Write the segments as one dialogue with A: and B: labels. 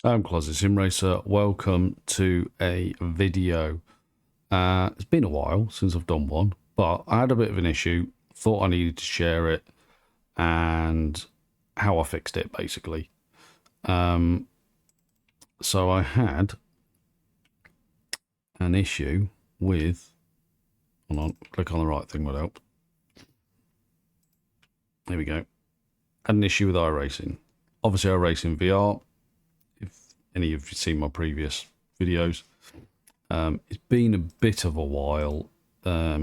A: I'm Closet Sim Racer. Welcome to a video. It's been a while since I've done one, but I had a bit of an issue. Thought I needed to share it and how I fixed it, basically. So I had an issue with. Hold on, click on the right thing would help. There we go. Had an issue with iRacing. Obviously, iRacing VR. If any of you seen my previous videos, it's been a bit of a while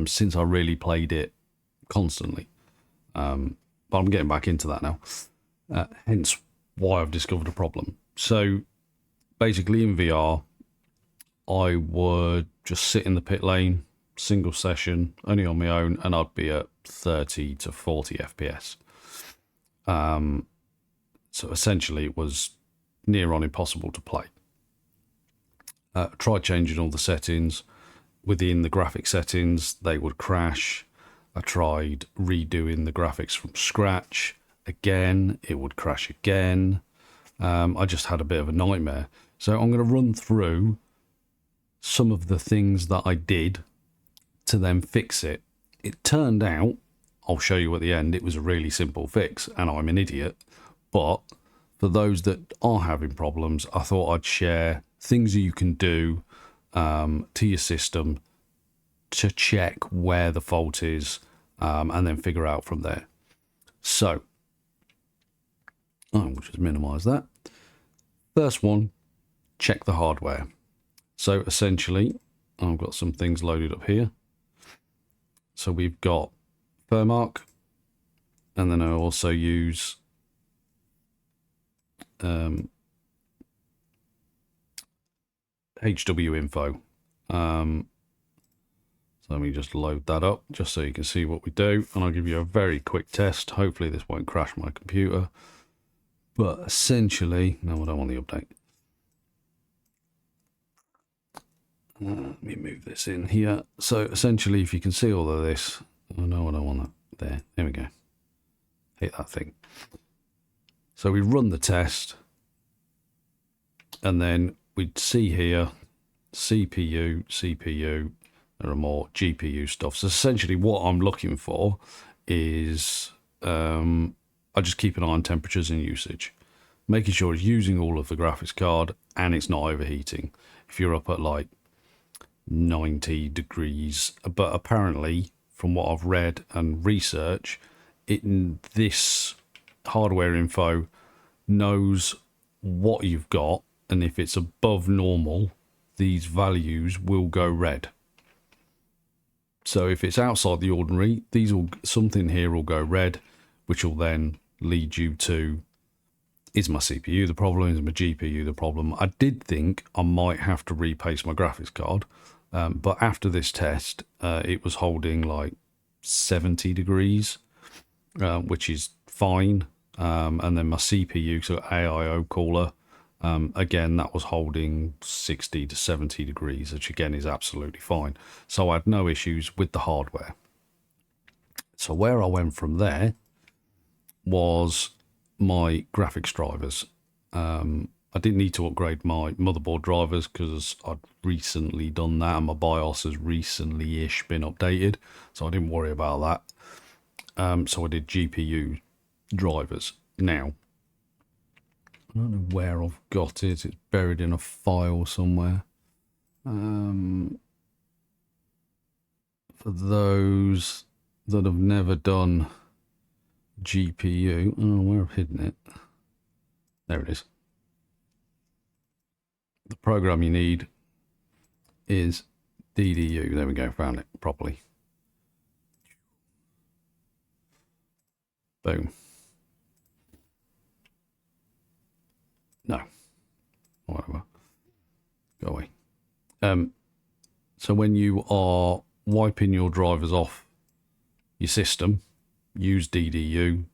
A: since I really played it constantly, but I'm getting back into that now, hence why I've discovered a problem. So basically in VR, I would just sit in the pit lane, single session, only on my own, and I'd be at 30 to 40 FPS. So essentially it was near on impossible to play. Tried changing all the settings. Within the graphic settings, they would crash. I tried redoing the graphics from scratch. Again, it would crash again. I just had a bit of a nightmare. So I'm going to run through some of the things that I did to then fix it. It turned out, I'll show you at the end, it was a really simple fix, and I'm an idiot. But for those that are having problems, I thought I'd share things that you can do to your system to check where the fault is, and then figure out from there. So I will just minimize that. First one, check the hardware. So essentially, I've got some things loaded up here. So we've got Firmark, and then I also use HW info. So let me just load that up just so you can see what we do, and I'll give you a very quick test. Hopefully this won't crash my computer, but essentially, no, I don't want the update. Let me move this in here. So essentially, if you can see all of this, I know I don't want that. There we go. Hit that thing. So we run the test, and then we'd see here CPU, there are more GPU stuff. So essentially what I'm looking for is I just keep an eye on temperatures and usage, making sure it's using all of the graphics card and it's not overheating. If you're up at like 90 degrees, but apparently from what I've read and research, this hardware info knows what you've got, and if it's above normal, these values will go red. So if it's outside the ordinary, something here will go red, which will then lead you to, is my CPU the problem? Is my GPU the problem? I did think I might have to repaste my graphics card, but after this test, it was holding like 70 degrees, which is fine. And then my CPU, so AIO cooler, again, that was holding 60 to 70 degrees, which again is absolutely fine. So I had no issues with the hardware. So where I went from there was my graphics drivers. I didn't need to upgrade my motherboard drivers because I'd recently done that, and my BIOS has recently-ish been updated, so I didn't worry about that. So I did GPU drivers. Now, I don't know where I've got it. It's buried in a file somewhere. For those that have never done GPU, I don't know where I've hidden it. There it is. The program you need is DDU. There we go, found it properly. Boom. No. Whatever. Go away. So when you are wiping your drivers off your system, use DDU.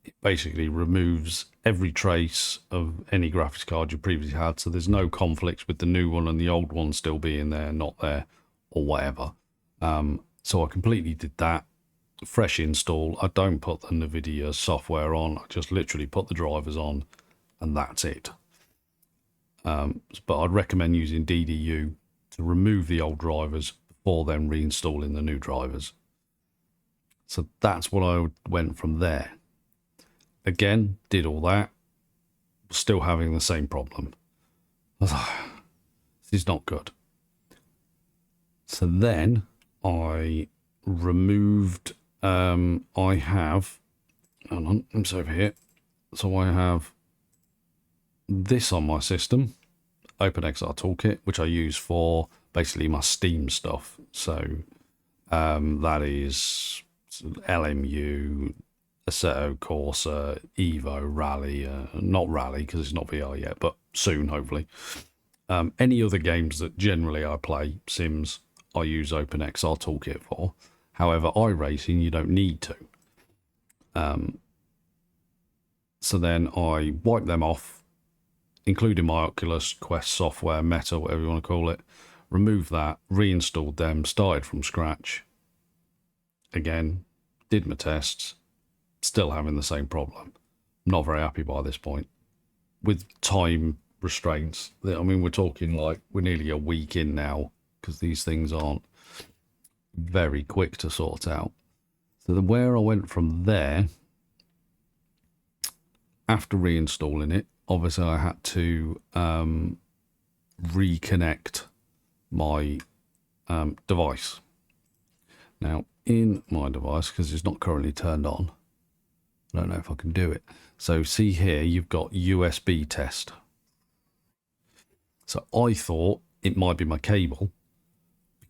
A: It basically removes every trace of any graphics card you previously had, so there's no conflicts with the new one and the old one still being there, not there, or whatever. So I completely did that. Fresh install. I don't put the NVIDIA software on. I just literally put the drivers on, and that's it. But I'd recommend using DDU to remove the old drivers before then reinstalling the new drivers. So that's what I went from there. Again, did all that, still having the same problem. This is not good. So then I removed, I have, hold on, it's over here. So I have this on my system, OpenXR Toolkit, which I use for basically my Steam stuff. So that is LMU, Assetto Corsair, Evo, Rally, not Rally because it's not VR yet, but soon hopefully. Any other games that generally I play, Sims, I use OpenXR Toolkit for. However, iRacing, you don't need to. So then I wipe them off, including my Oculus Quest software, Meta, whatever you want to call it. Removed that, reinstalled them, started from scratch. Again, did my tests, still having the same problem. Not very happy by this point. With time restraints, I mean, we're talking like we're nearly a week in now because these things aren't very quick to sort out. So then where I went from there, after reinstalling it, obviously I had to reconnect my device. Now, in my device, because it's not currently turned on, I don't know if I can do it. So see here, you've got USB test. So I thought it might be my cable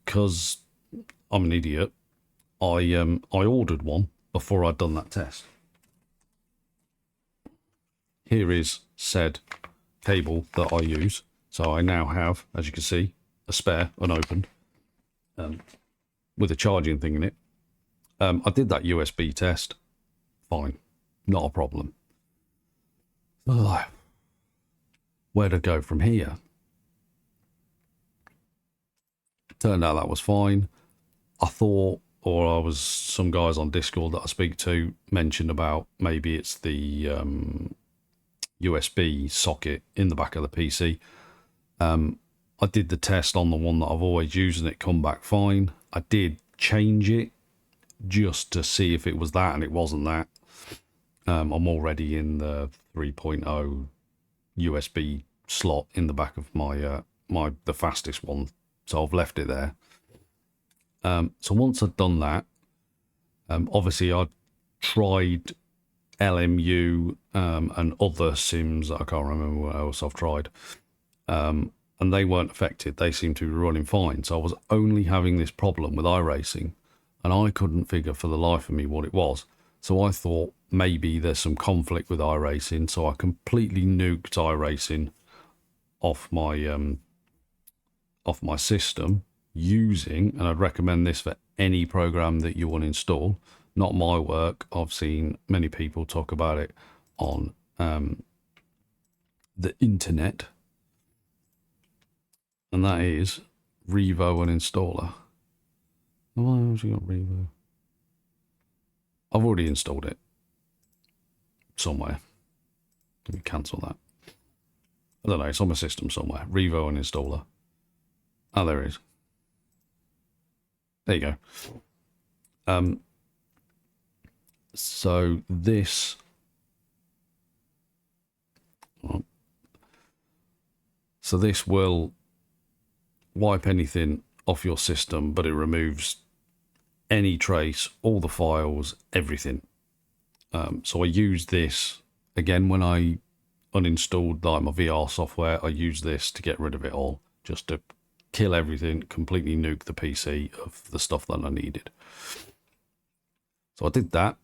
A: because I'm an idiot. I ordered one before I'd done that test. Here is said cable that I use. So I now have, as you can see, a spare unopened with a charging thing in it. I did that USB test. Fine. Not a problem. Where to go from here? Turned out that was fine. I thought, or some guys on Discord that I speak to mentioned about maybe it's the USB socket in the back of the PC. I did the test on the one that I've always used and it come back fine. I did change it just to see if it was that, and it wasn't that. I'm already in the 3.0 USB slot in the back of my the fastest one, so I've left it there. So once I'd done that, obviously I tried LMU and other sims. I can't remember what else I've tried, and they weren't affected. They seemed to be running fine. So I was only having this problem with iRacing, and I couldn't figure for the life of me what it was. So I thought maybe there's some conflict with iRacing. So I completely nuked iRacing off my system using, and I'd recommend this for any program that you want to install. Not my work. I've seen many people talk about it on the internet, and that is Revo Uninstaller. Why have you got Revo? I've already installed it somewhere. Let me cancel that. I don't know, it's on my system somewhere. Revo Uninstaller. Oh, there it is. There you go. So this, will wipe anything off your system, but it removes any trace, all the files, everything. So I used this again when I uninstalled like my VR software. I used this to get rid of it all, just to kill everything, completely nuke the PC of the stuff that I needed. So I did that.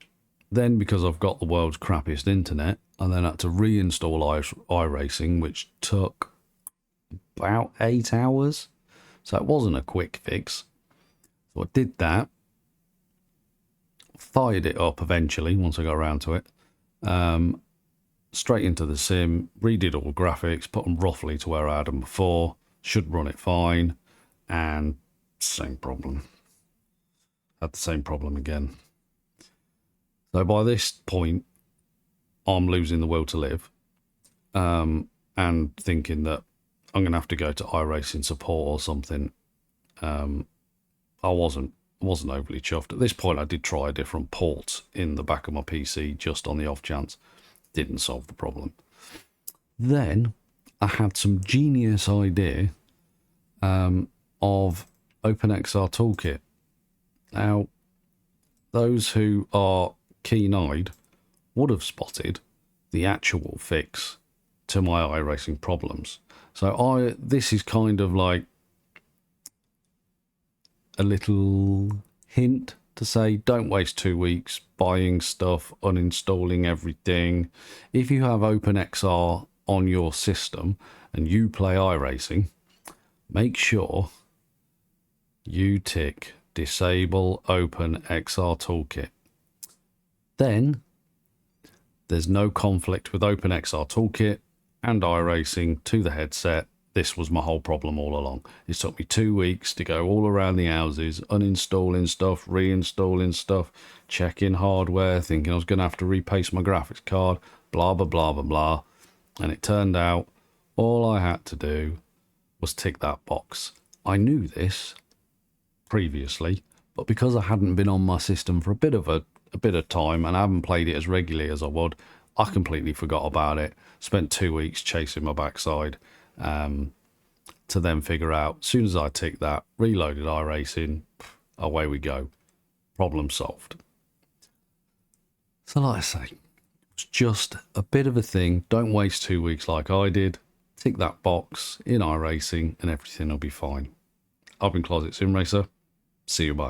A: Then, because I've got the world's crappiest internet, I then had to reinstall iRacing, which took about 8 hours. So it wasn't a quick fix. So I did that. Fired it up eventually, once I got around to it. Straight into the sim, redid all the graphics, put them roughly to where I had them before. Should run it fine. And same problem. Had the same problem again. So by this point, I'm losing the will to live, and thinking that I'm going to have to go to iRacing support or something. I wasn't overly chuffed. At this point, I did try a different port in the back of my PC just on the off chance. Didn't solve the problem. Then I had some genius idea of OpenXR Toolkit. Now, those who are keen-eyed would have spotted the actual fix to my iRacing problems. So this is kind of like a little hint to say, don't waste 2 weeks buying stuff, uninstalling everything. If you have OpenXR on your system and you play iRacing, make sure you tick disable OpenXR Toolkit. Then there's no conflict with OpenXR Toolkit and iRacing to the headset. This was my whole problem all along. It took me 2 weeks to go all around the houses, uninstalling stuff, reinstalling stuff, checking hardware, thinking I was going to have to repaste my graphics card, blah, blah, blah, blah, blah. And it turned out all I had to do was tick that box. I knew this previously, but because I hadn't been on my system for a bit of time and I haven't played it as regularly as I would, I completely forgot about it. Spent 2 weeks chasing my backside. To then figure out, as soon as I tick that, reloaded iRacing, away we go. Problem solved. So like I say, it's just a bit of a thing. Don't waste 2 weeks like I did. Tick that box in iRacing and everything will be fine. I've been Closet Sim Racer. See you, bye.